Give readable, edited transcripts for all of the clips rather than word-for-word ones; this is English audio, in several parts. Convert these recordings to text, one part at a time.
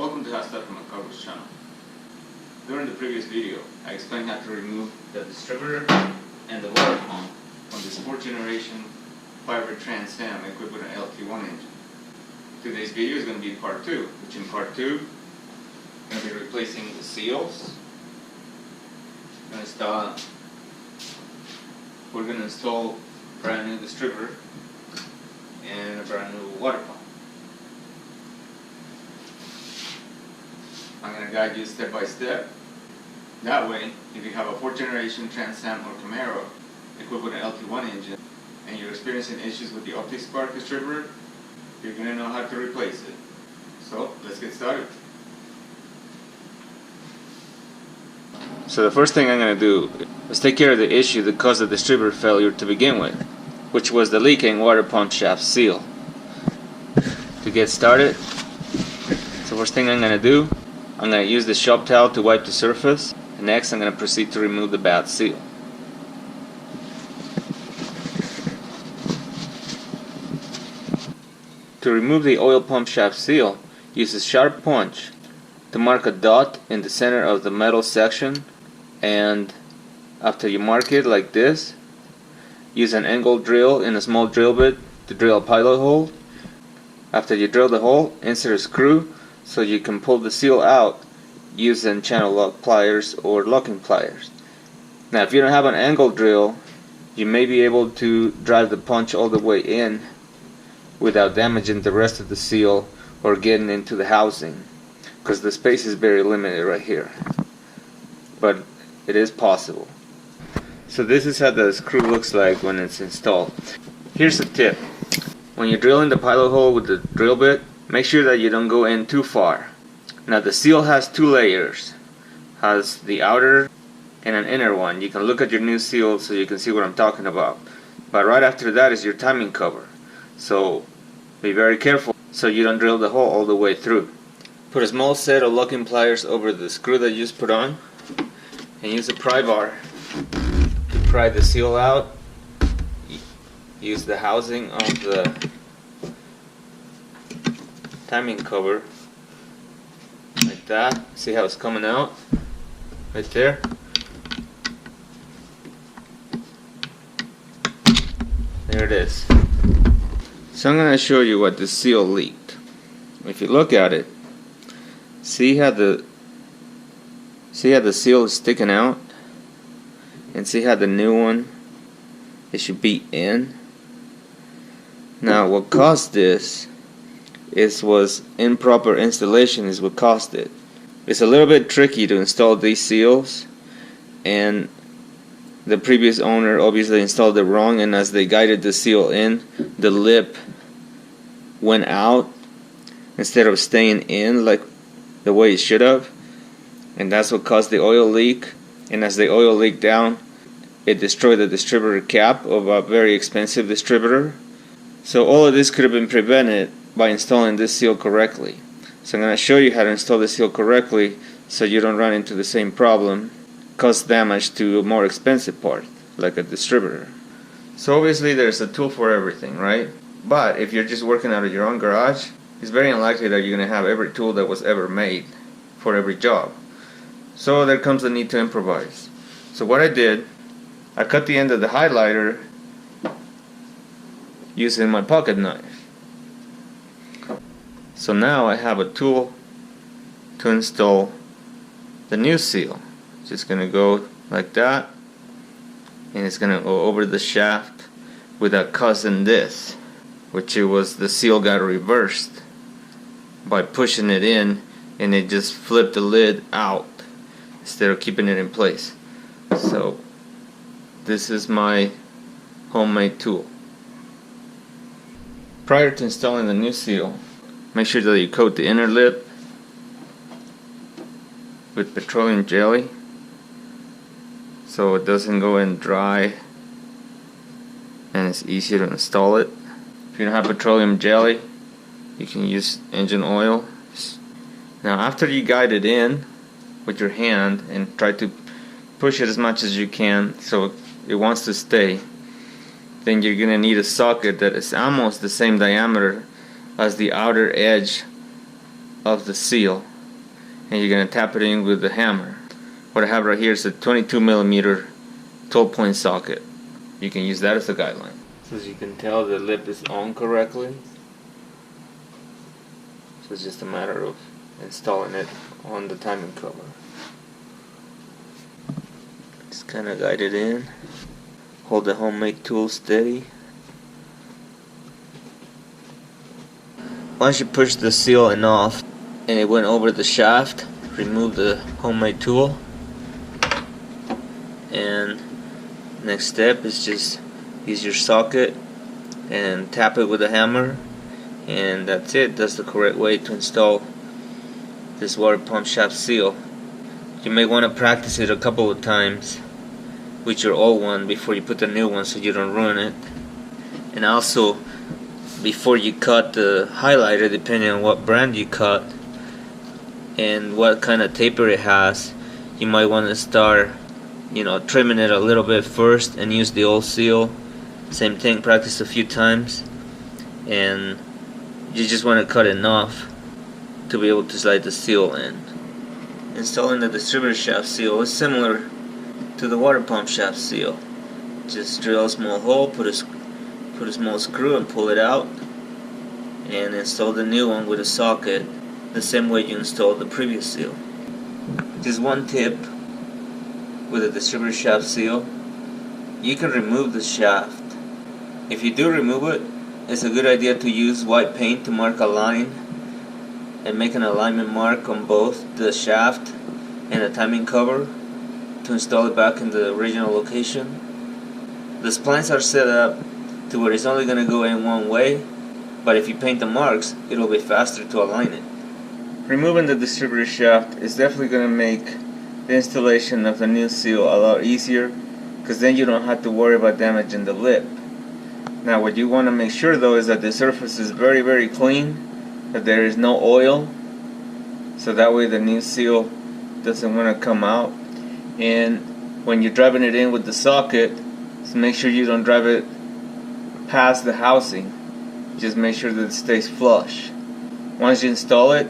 Welcome to Howstuffinmycarworks channel. During the previous video, I explained how to remove the distributor and the water pump from this 4th generation Firebird Trans Am equipped with an LT1 engine. Today's video is going to be part 2, which in part 2, I'm going to be replacing the seals. We're going to install a brand new distributor and a brand new water pump. I'm going to guide you step by step. That way, if you have a 4th generation Trans Am or Camaro equipped with an LT1 engine and you're experiencing issues with the Opti-Spark distributor, you're going to know how to replace it. So, let's get started. So the first thing I'm going to do is take care of the issue that caused the distributor failure to begin with, which was the leaking water pump shaft seal. To get started, so first thing I'm going to do, I'm going to use the shop towel to wipe the surface, and next I'm going to proceed to remove the bad seal. To remove the oil pump shaft seal, use a sharp punch to mark a dot in the center of the metal section, and after you mark it like this, use an angle drill in a small drill bit to drill a pilot hole. After you drill the hole, insert a screw so you can pull the seal out using channel lock pliers or locking pliers. Now if you don't have an angle drill, you may be able to drive the punch all the way in without damaging the rest of the seal or getting into the housing, because the space is very limited right here, but it is possible. So this is how the screw looks like when it's installed. Here's a tip: when you're drilling the pilot hole with the drill bit, make sure that you don't go in too far. Now the seal has 2 layers, has the outer and an inner one. You can look at your new seal so you can see what I'm talking about, but right after that is your timing cover, so be very careful so you don't drill the hole all the way through. Put a small set of locking pliers over the screw that you just put on, and use a pry bar to pry the seal out. Use the housing of the timing cover like that. See how it's coming out right there? There it is. So I'm going to show you what the seal leaked. If you look at it, see how the seal is sticking out, and see how the new one, it should be in. Now what caused this was improper installation is what caused it. It's a little bit tricky to install these seals, and the previous owner obviously installed it wrong, and as they guided the seal in, the lip went out instead of staying in like the way it should have, and that's what caused the oil leak. And as the oil leaked down, it destroyed the distributor cap of a very expensive distributor. So all of this could have been prevented by installing this seal correctly. So I'm going to show you how to install the seal correctly so you don't run into the same problem, cause damage to a more expensive part like a distributor. So obviously there's a tool for everything, right? But if you're just working out of your own garage, it's very unlikely that you're going to have every tool that was ever made for every job. So there comes the need to improvise. So what I did, I cut the end of the highlighter using my pocket knife. So now I have a tool to install the new seal. Just going to go like that, and it's going to go over the shaft without causing this, which it was the seal got reversed by pushing it in, and it just flipped the lid out instead of keeping it in place. So this is my homemade tool. Prior to installing the new seal, make sure that you coat the inner lip with petroleum jelly so it doesn't go in dry and it's easier to install it. If you don't have petroleum jelly, you can use engine oil. Now after you guide it in with your hand and try to push it as much as you can so it wants to stay, then you're going to need a socket that is almost the same diameter as the outer edge of the seal. and you're going to tap it in with the hammer. What I have right here is a 22mm 12-point socket. You can use that as a guideline. So as you can tell, the lip is on correctly. So it's just a matter of installing it on the timing cover. Just kind of guide it in. Hold the homemade tool steady. Once you push the seal off and it went over the shaft, remove the homemade tool. And next step is just use your socket and tap it with a hammer, and that's it. That's the correct way to install this water pump shaft seal. You may want to practice it a couple of times with your old one before you put the new one so you don't ruin it. And also, before you cut the highlighter, depending on what brand you cut and what kind of taper it has, you might want to start trimming it a little bit first and use the old seal. Same thing, practice a few times, and you just want to cut it off to be able to slide the seal in. Installing the distributor shaft seal is similar to the water pump shaft seal. Just drill a small hole, put a small screw and pull it out, and install the new one with a socket the same way you installed the previous seal. Just one tip with a distributor shaft seal: you can remove the shaft. If you do remove it, it's a good idea to use white paint to mark a line and make an alignment mark on both the shaft and the timing cover to install it back in the original location. The splines are set up to where it's only going to go in one way, but if you paint the marks, it'll be faster to align it. Removing the distributor shaft is definitely going to make the installation of the new seal a lot easier, because then you don't have to worry about damaging the lip. Now what you want to make sure though is that the surface is very, very clean, that there is no oil, so that way the new seal doesn't want to come out. And when you're driving it in with the socket, just make sure you don't drive it past the housing. Just make sure that it stays flush. Once you install it,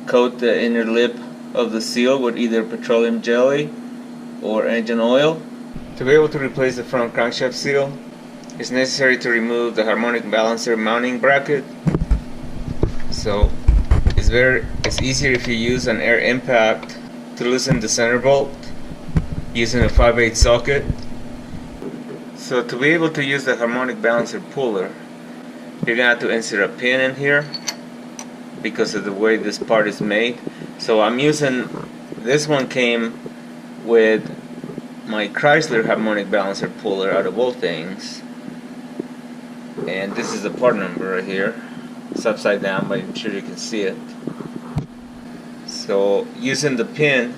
coat the inner lip of the seal with either petroleum jelly or engine oil. To be able to replace the front crankshaft seal, it's necessary to remove the harmonic balancer mounting bracket. So it's easier if you use an air impact to loosen the center bolt using a 5/8 socket. So to be able to use the harmonic balancer puller, you're gonna have to insert a pin in here because of the way this part is made. So I'm using, this one came with my Chrysler harmonic balancer puller out of all things, and this is the part number right here. It's upside down, but I'm sure you can see it. So using the pin,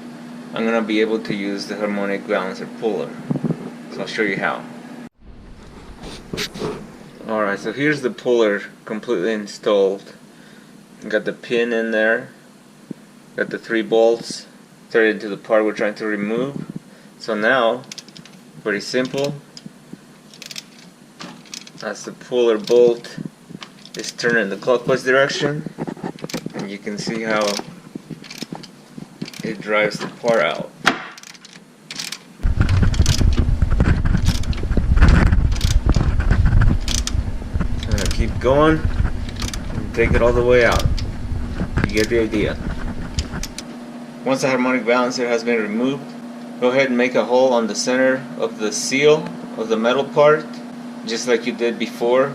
I'm gonna be able to use the harmonic balancer puller. So I'll show you how. Alright, so here's the puller completely installed. Got the pin in there, got the 3 bolts threaded into the part we're trying to remove. So now, pretty simple, as the puller bolt is turned in the clockwise direction, and you can see how it drives the part out. Keep going and take it all the way out. You get the idea. Once the harmonic balancer has been removed, go ahead and make a hole on the center of the seal of the metal part, just like you did before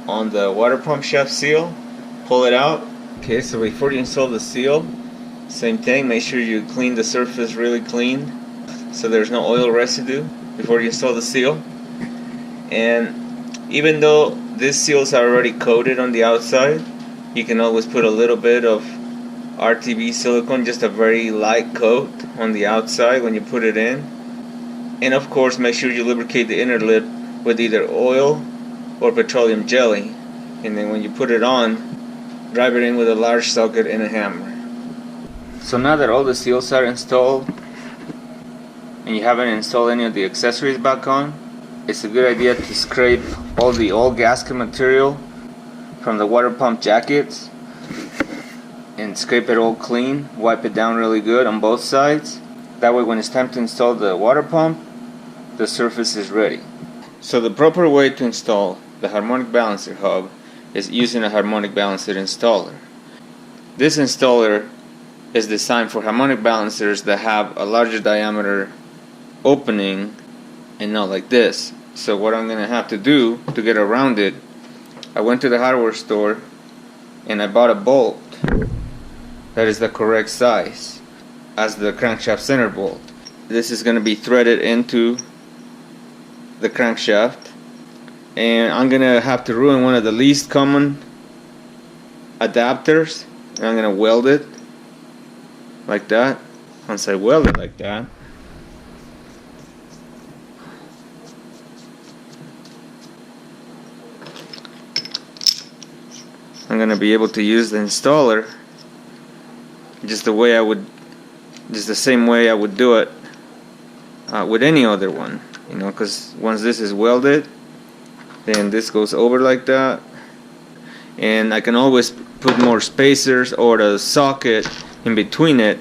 on the water pump shaft seal. Pull it out. Okay, so before you install the seal, same thing, make sure you clean the surface really clean so there's no oil residue before you install the seal. And even though these seals are already coated on the outside, you can always put a little bit of RTV silicone, just a very light coat on the outside when you put it in. And of course, make sure you lubricate the inner lip with either oil or petroleum jelly. And then when you put it on, drive it in with a large socket and a hammer. So now that all the seals are installed and you haven't installed any of the accessories back on, it's a good idea to scrape all the old gasket material from the water pump jackets and scrape it all clean, wipe it down really good on both sides. That way when it's time to install the water pump, the surface is ready. So the proper way to install the harmonic balancer hub is using a harmonic balancer installer. This installer is designed for harmonic balancers that have a larger diameter opening and not like this. So what I'm going to have to do to get around it, I went to the hardware store and I bought a bolt that is the correct size as the crankshaft center bolt. This is going to be threaded into the crankshaft, and I'm going to have to ruin one of the least common adapters, and I'm going to weld it like that. Once I weld it like that, I'm going to be able to use the installer just the same way I would do it with any other one, you know, because once this is welded, then this goes over like that, and I can always put more spacers or a socket in between it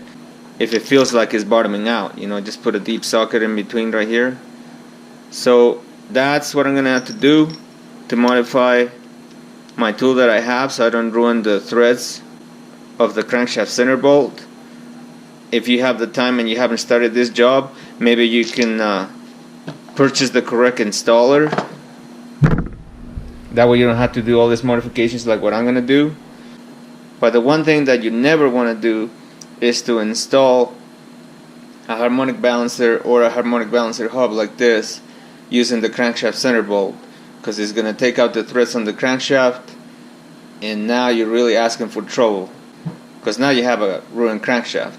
if it feels like it's bottoming out, you know, just put a deep socket in between right here. So that's what I'm gonna have to do to modify my tool that I have so I don't ruin the threads of the crankshaft center bolt. If you have the time and you haven't started this job, maybe you can purchase the correct installer. That way you don't have to do all these modifications like what I'm going to do. But the one thing that you never want to do is to install a harmonic balancer or a harmonic balancer hub like this using the crankshaft center bolt, because it's going to take out the threads on the crankshaft, and now you're really asking for trouble, because now you have a ruined crankshaft.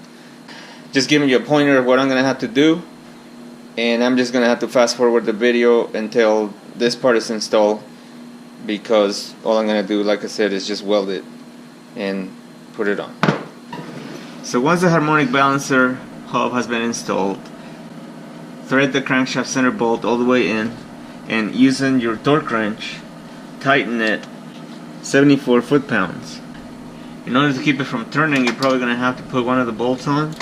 Just giving you a pointer of what I'm going to have to do, and I'm just going to have to fast forward the video until this part is installed, because all I'm going to do, like I said, is just weld it and put it on. So once the harmonic balancer hub has been installed, thread the crankshaft center bolt all the way in, and using your torque wrench, tighten it 74 foot-pounds. In order to keep it from turning, you're probably going to have to put one of the bolts on,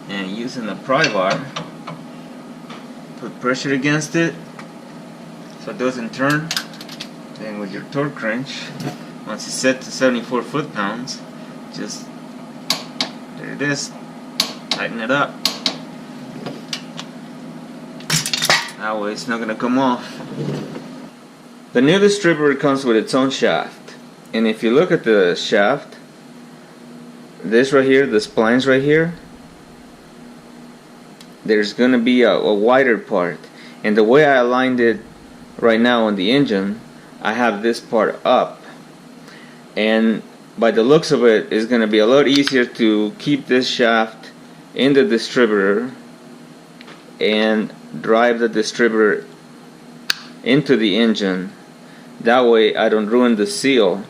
and using the pry bar, put pressure against it so it doesn't turn. Then with your torque wrench, once it's set to 74 foot-pounds, just, there it is, tighten it up. That way it's not going to come off. The new distributor comes with its own shaft, and if you look at the shaft, this right here, the splines right here, there's going to be a wider part, and the way I aligned it right now on the engine, I have this part up, and by the looks of it, it's going to be a lot easier to keep this shaft in the distributor and drive the distributor into the engine. That way I don't ruin the seal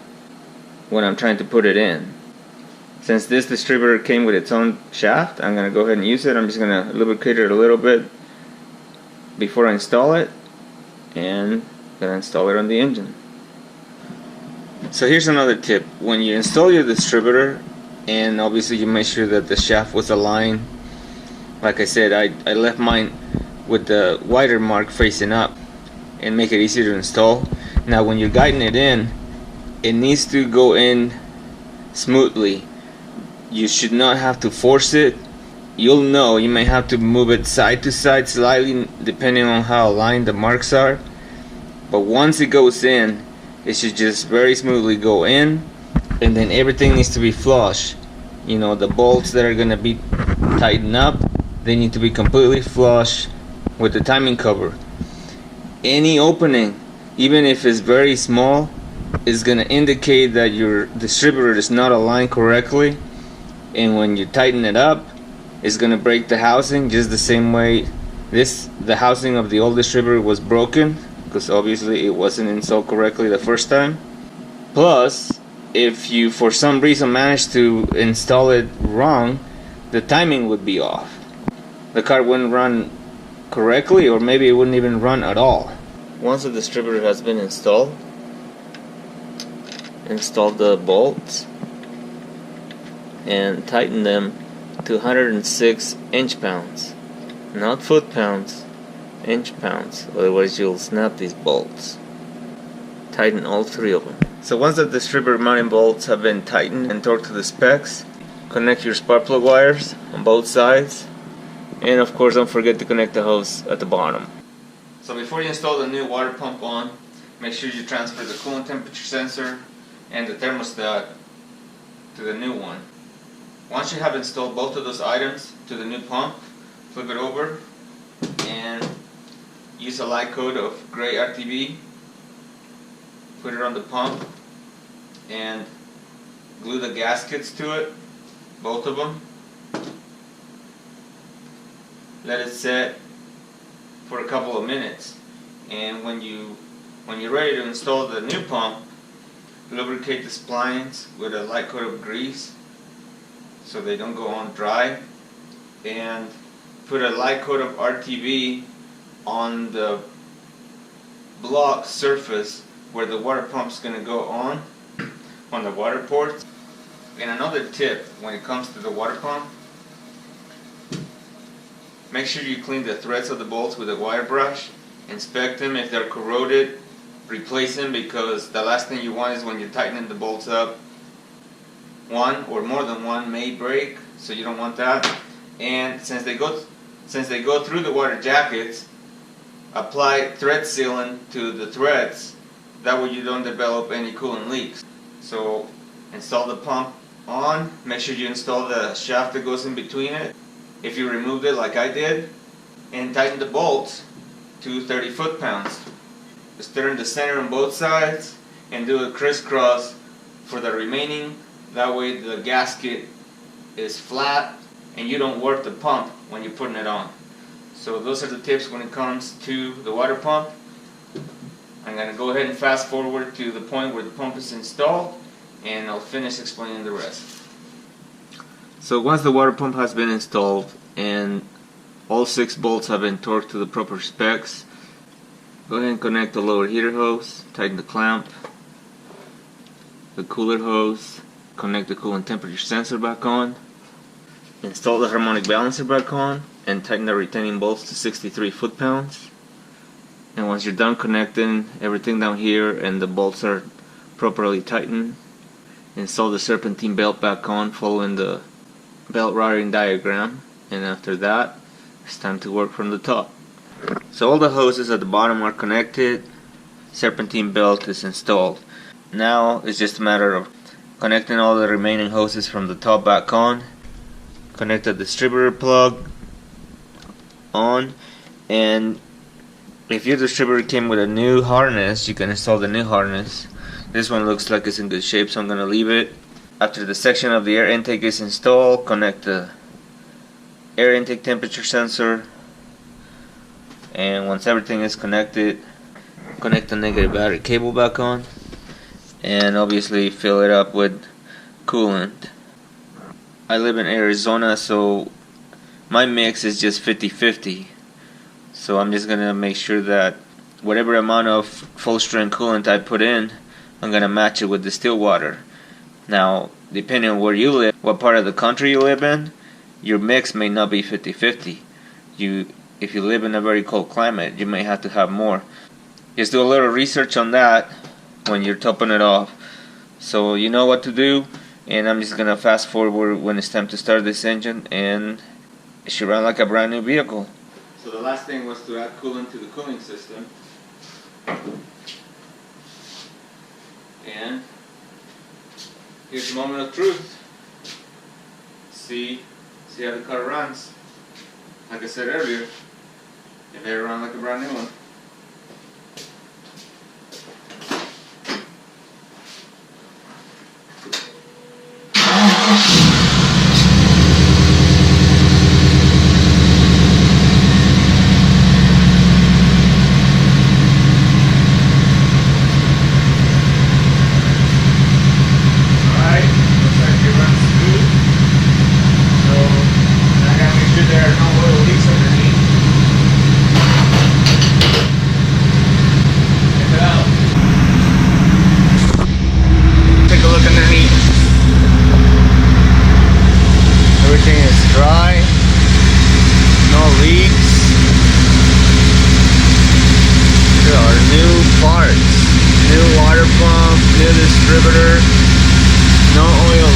when I'm trying to put it in. Since this distributor came with its own shaft, I'm going to go ahead and use it. I'm just going to lubricate it a little bit before I install it, and then install it on the engine. So here's another tip. When you install your distributor, and obviously you make sure that the shaft was aligned, like I said, I left mine with the wider mark facing up and make it easier to install. Now when you're guiding it in, it needs to go in smoothly. You should not have to force it. You'll know, you may have to move it side to side slightly depending on how aligned the marks are, but once it goes in, it should just very smoothly go in, and then everything needs to be flush. You know, the bolts that are going to be tightened up, they need to be completely flush with the timing cover. Any opening, even if it's very small, is going to indicate that your distributor is not aligned correctly, and when you tighten it up, it's going to break the housing just the same way the housing of the old distributor was broken, because obviously it wasn't installed correctly the first time. Plus, if you for some reason managed to install it wrong, the timing would be off. The car wouldn't run correctly, or maybe it wouldn't even run at all. Once the distributor has been installed, install the bolts and tighten them to 106 inch-pounds, not foot-pounds, inch-pounds, otherwise you'll snap these bolts. Tighten all 3 of them. So once the distributor mounting bolts have been tightened and torqued to the specs, connect your spark plug wires on both sides, and of course don't forget to connect the hose at the bottom. So before you install the new water pump on, make sure you transfer the coolant temperature sensor and the thermostat to the new one. Once you have installed both of those items to the new pump, flip it over and use a light coat of gray RTB, put it on the pump and glue the gaskets to it, both of them. Let it set for a couple of minutes, and when you're ready to install the new pump, lubricate the splines with a light coat of grease so they don't go on dry, and put a light coat of RTB on the block surface where the water pump's going to go on the water ports. And another tip when it comes to the water pump, make sure you clean the threads of the bolts with a wire brush. Inspect them. If they're corroded, replace them, because the last thing you want is when you're tightening the bolts up, one or more than one may break, so you don't want that. And since they go through the water jackets, apply thread sealant to the threads. That way you don't develop any coolant leaks. So install the pump on. Make sure you install the shaft that goes in between it, if you removed it like I did, and tighten the bolts to 30 foot-pounds. Stir in the center on both sides and do a crisscross for the remaining. That way the gasket is flat and you don't warp the pump when you're putting it on. So those are the tips when it comes to the water pump. I'm going to go ahead and fast forward to the point where the pump is installed, and I'll finish explaining the rest. So once the water pump has been installed and all 6 bolts have been torqued to the proper specs, go ahead and connect the lower heater hose, tighten the clamp, the cooler hose, connect the coolant temperature sensor back on, install the harmonic balancer back on, and tighten the retaining bolts to 63 foot-pounds. And once you're done connecting everything down here and the bolts are properly tightened, install the serpentine belt back on following the belt routing diagram, and after that it's time to work from the top. So all the hoses at the bottom are connected, serpentine belt is installed. Now it's just a matter of connecting all the remaining hoses from the top back on. Connect the distributor plug on, and if your distributor came with a new harness, you can install the new harness. This one looks like it's in good shape, so I'm going to leave it. After the section of the air intake is installed, connect the air intake temperature sensor, and once everything is connected, connect the negative battery cable back on, and obviously fill it up with coolant. I live in Arizona, so my mix is just 50-50. So I'm just gonna make sure that whatever amount of full strength coolant I put in, I'm gonna match it with distilled water. Now, depending on where you live, what part of the country you live in, your mix may not be 50-50. If you live in a very cold climate, you may have to have more. Just do a little research on that when you're topping it off. So you know what to do, and I'm just gonna fast forward when it's time to start this engine, and it should run like a brand new vehicle. So the last thing was to add coolant to the cooling system. And here's the moment of truth. See how the car runs. Like I said earlier, it better run like a brand new one. water pump, new distributor, no oil